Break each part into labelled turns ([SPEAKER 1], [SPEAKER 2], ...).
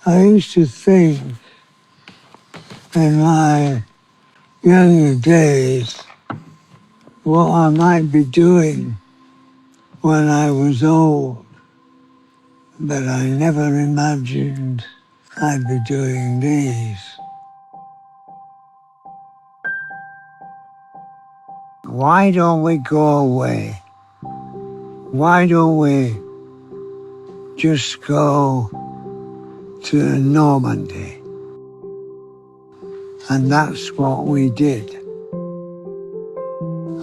[SPEAKER 1] I used to think in my younger days what I might be doing when I was old, but I never imagined I'd be doing these. Why don't we go away? Why don't we just go to Normandy? And that's what we did.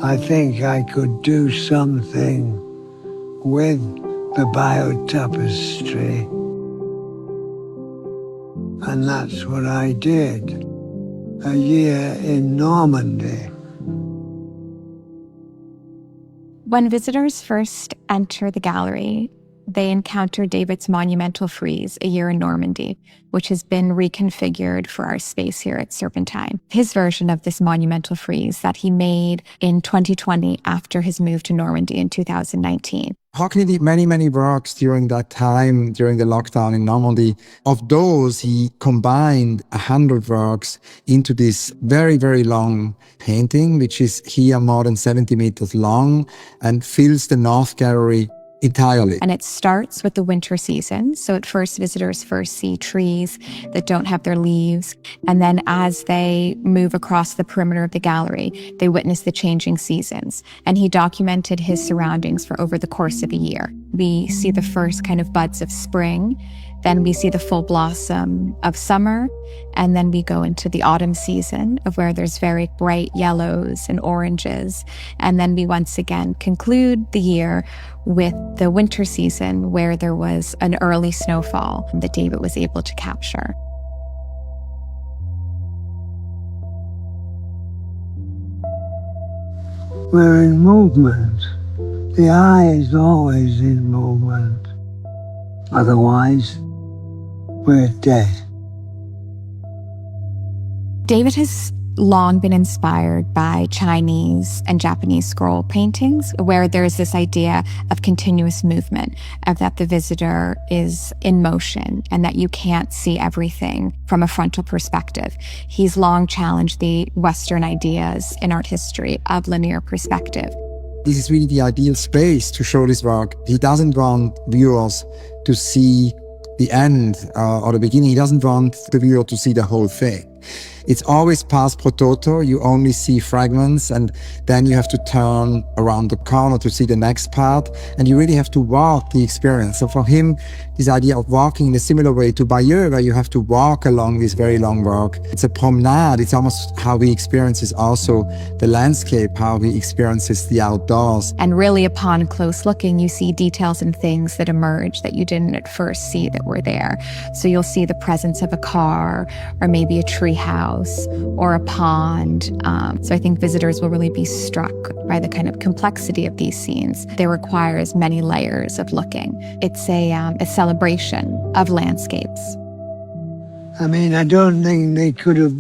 [SPEAKER 1] I think I could do something with the biotapestry. And that's what I did. A year in Normandy.
[SPEAKER 2] When visitors first enter the gallery, they encounter David's monumental frieze, A Year in Normandy, which has been reconfigured for our space here at Serpentine. His version of this monumental frieze that he made in 2020 after his move to Normandy in 2019.
[SPEAKER 3] Hockney did many works during that time, during the lockdown in Normandy. Of those, he combined 100 works into this very long painting, which is here more than 70 meters long and fills the North Gallery entirely.
[SPEAKER 2] And it starts with the winter season. So at first, visitors first see trees that don't have their leaves. And then as they move across the perimeter of the gallery, they witness the changing seasons. And he documented his surroundings for over the course of a year. We see the first kind of buds of spring. Then we see the full blossom of summer. And then we go into the autumn season of where there's very bright yellows and oranges. And then we once again conclude the year with the winter season where there was an early snowfall that David was able to capture.
[SPEAKER 1] We're in movement. The eye is always in movement. Otherwise, we're dead.
[SPEAKER 2] David has long been inspired by Chinese and Japanese scroll paintings, where there's this idea of continuous movement, of that the visitor is in motion and that you can't see everything from a frontal perspective. He's long challenged the Western ideas in art history of linear perspective.
[SPEAKER 3] This is really the ideal space to show this work. He doesn't want viewers to see the end or the beginning. He doesn't want the viewer to see the whole thing. It's always pars pro toto. You only see fragments, and then you have to turn around the corner to see the next part, and you really have to walk the experience. So for him, this idea of walking in a similar way to Bayeux, where you have to walk along this very long walk, it's a promenade. It's almost how he experiences also the landscape, how he experiences the outdoors.
[SPEAKER 2] And really, upon close looking, you see details and things that emerge that you didn't at first see that were there. So you'll see the presence of a car, or maybe a tree house, or a pond. So I think visitors will really be struck by the kind of complexity of these scenes. They requires many layers of looking. It's a celebration of landscapes.
[SPEAKER 1] I mean, I don't think they couldn't have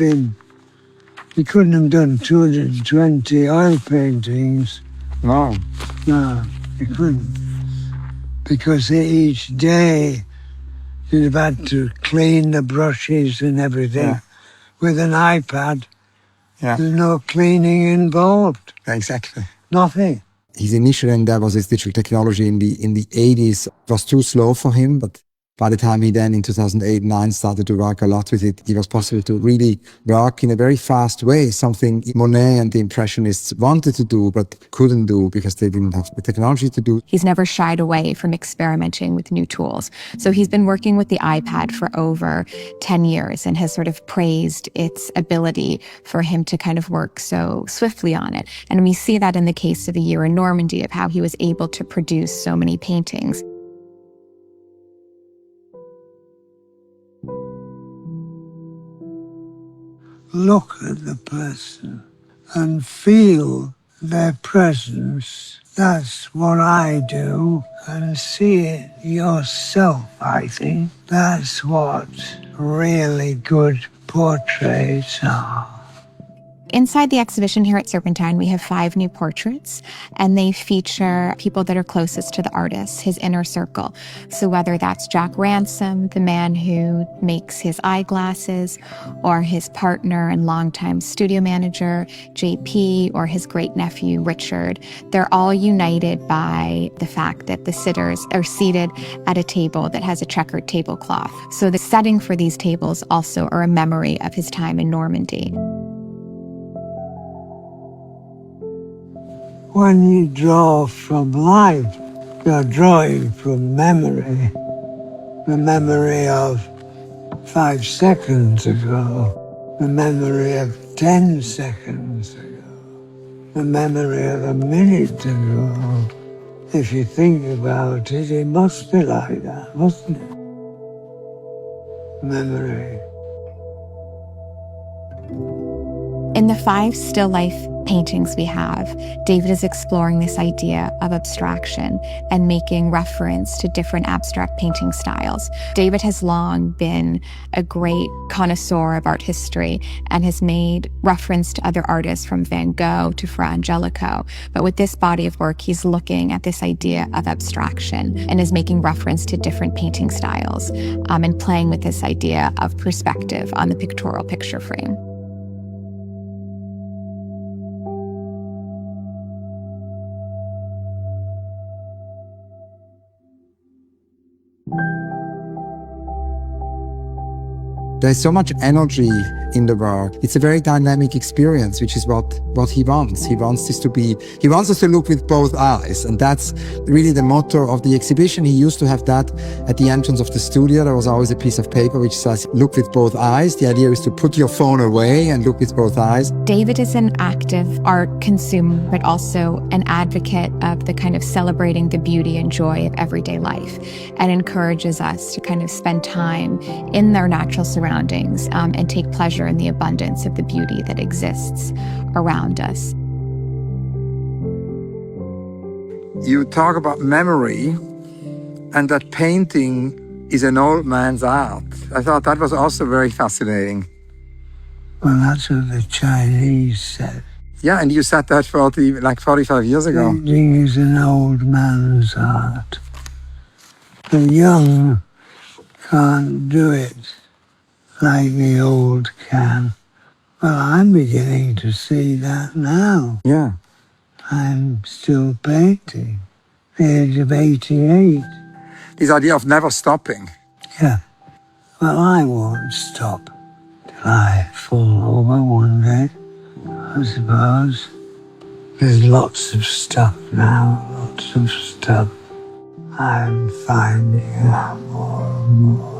[SPEAKER 1] done 220 oil paintings.
[SPEAKER 3] No.
[SPEAKER 1] No, they couldn't. Because each day you'd have had to clean the brushes and everything.
[SPEAKER 3] Yeah.
[SPEAKER 1] With an iPad,
[SPEAKER 3] Yeah.
[SPEAKER 1] there's no cleaning involved.
[SPEAKER 3] Exactly.
[SPEAKER 1] Nothing.
[SPEAKER 3] His initial endeavors with digital technology in the 80s was too slow for him, but by the time he then in 2008-9 started to work a lot with it, it was possible to really work in a very fast way, something Monet and the Impressionists wanted to do but couldn't do because they didn't have the technology to do.
[SPEAKER 2] He's never shied away from experimenting with new tools. So he's been working with the iPad for over 10 years and has sort of praised its ability for him to kind of work so swiftly on it. And we see that in the case of A Year in Normandy, of how he was able to produce so many paintings.
[SPEAKER 1] Look at the person and feel their presence. That's what I do. And see it yourself, I think. That's what really good portraits are.
[SPEAKER 2] Inside the exhibition here at Serpentine, we have 5 new portraits, and they feature people that are closest to the artist, his inner circle. So whether that's Jack Ransom, the man who makes his eyeglasses, or his partner and longtime studio manager, JP, or his great-nephew, Richard, they're all united by the fact that the sitters are seated at a table that has a checkered tablecloth. So the setting for these tables also are a memory of his time in Normandy.
[SPEAKER 1] When you draw from life, you're drawing from memory. The memory of 5 seconds ago, the memory of 10 seconds ago, the memory of a minute ago. If you think about it, it must be like that, mustn't it? Memory.
[SPEAKER 2] In the 5 still life paintings we have, David is exploring this idea of abstraction and making reference to different abstract painting styles. David has long been a great connoisseur of art history and has made reference to other artists from Van Gogh to Fra Angelico. But with this body of work, he's looking at this idea of abstraction and is making reference to different painting styles and playing with this idea of perspective on the pictorial picture frame.
[SPEAKER 3] There's so much energy in the work. It's a very dynamic experience, which is what he wants. He wants us to look with both eyes. And that's really the motto of the exhibition. He used to have that at the entrance of the studio. There was always a piece of paper which says, look with both eyes. The idea is to put your phone away and look with both eyes.
[SPEAKER 2] David is an active art consumer, but also an advocate of the kind of celebrating the beauty and joy of everyday life, and encourages us to kind of spend time in their natural surroundings and take pleasure in the abundance of the beauty that exists around us.
[SPEAKER 3] You talk about memory and that painting is an old man's art. I thought that was also very fascinating.
[SPEAKER 1] Well, that's what the Chinese said.
[SPEAKER 3] Yeah, and you said that 45 years ago.
[SPEAKER 1] Painting is an old man's art. The young can't do it like the old can. Well, I'm beginning to see that now.
[SPEAKER 3] Yeah.
[SPEAKER 1] I'm still painting. The age of 88.
[SPEAKER 3] This idea of never stopping.
[SPEAKER 1] Yeah. Well, I won't stop till I fall over one day, I suppose. There's lots of stuff now, lots of stuff. I'm finding out more and more.